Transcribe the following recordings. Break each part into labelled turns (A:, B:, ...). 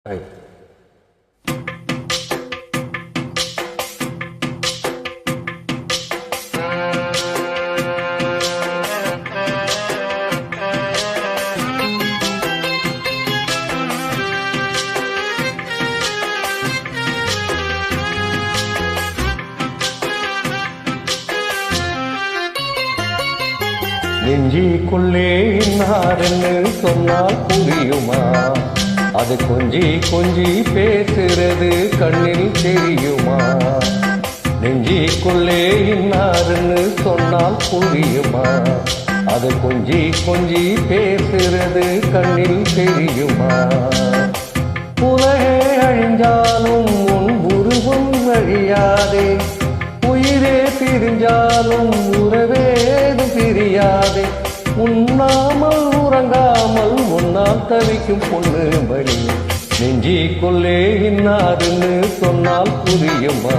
A: Right. நெஞ்சிக்குள்ளே இன்னாரென்னு சொன்னால் புரியுமா? அது கொஞ்சி கொஞ்சி பேசுறது கண்ணில் தெரியுமா? நெஞ்சிக்குள்ளே இன்னாரென்னு சொன்னால் புரியுமா? அது கொஞ்சி கொஞ்சி பேசுறது கண்ணில் தெரியுமா? உலகே அழிஞ்சாலும் உன் உருவம் அழியாதே, உயிரே பிரிஞ்சாலும் உறவேது பிரியாதே. உண்ணாமல் உறங்காமல் முன்னால் தவிக்கும் பொண்ணு பலி. நெஞ்சிக்குள்ளே இன்னாருன்னு சொன்னால் புரியுமா?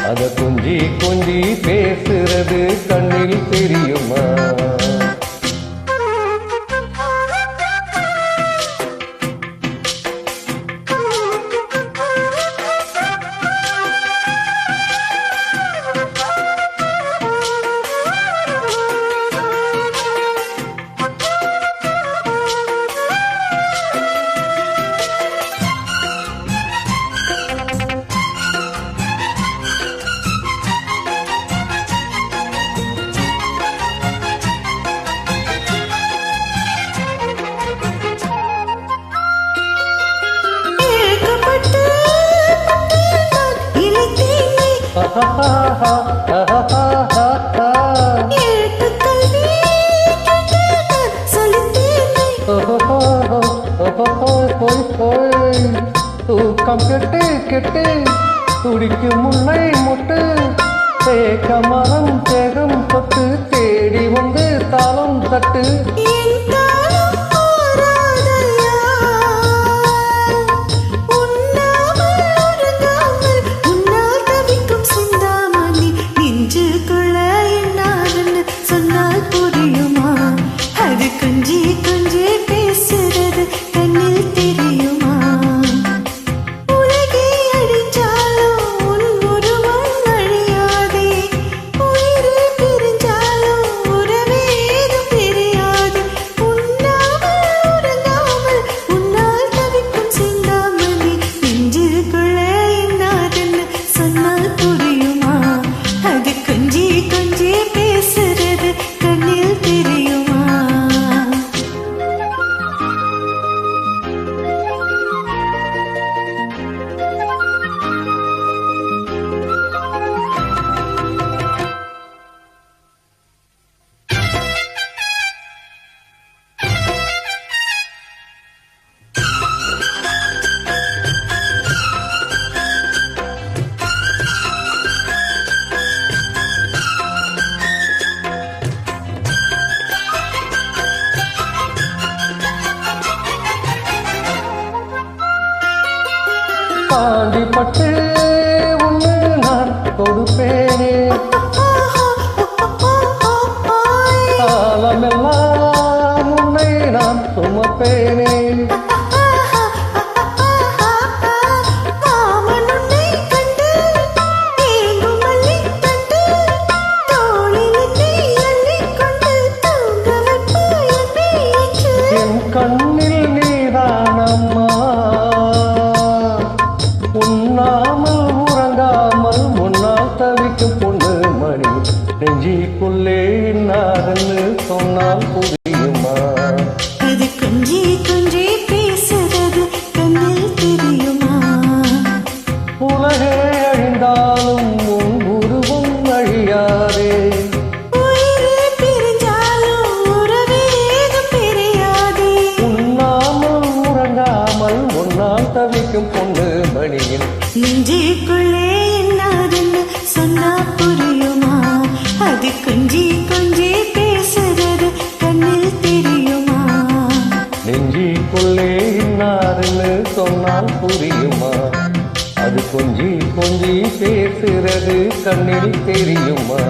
A: அத கொஞ்சி கொஞ்சி பேசுறது கண்ணில் தெரியுமா? தூக்கம் கெட்டு கெட்டு துடிக்கும் முல்லை முட்டு, தேக்க மரம் தேகம் தொட்டு தேடி வந்து தாளம் தட்டு. பாண்டிப்பட்டு ஒன்று நான் கொடுப்பேனே, காலமெல்லாம் உன்னை நான் சுமப்பேனே. என் கண்ணில் நீதானம்மா, உண்ணாமல் உறங்காமல் முன்னால் தவிக்கும் பொண்ணு மணி. நெஞ்சிக்குள்ளே இன்னாருன்னு சொன்னால் புரியுமா?
B: அது கொஞ்சி கொஞ்சி பேசுறது கண்ணில் தெரியுமா?
A: உலகே அழிந்தாலும் உன் உருவம் அழியாதே,
B: உயிரே பிரிஞ்சாலும் உறவேது பிரியாதே.
A: உண்ணாமல் உறங்காமல் முன்னால் தவிக்கும் பொண்ணு மணியில்.
B: நெஞ்சிக்குள்ளே என்னாதுன்னு சொன்னா புரியுமா? அது கொஞ்சி கொஞ்சி பேசுறது கண்ணில் தெரியுமா?
A: நெஞ்சிக்குள்ளே இன்னாருன்னு சொன்னால் புரியுமா? அது கொஞ்சி கொஞ்சி பேசுறது கண்ணில் தெரியுமா?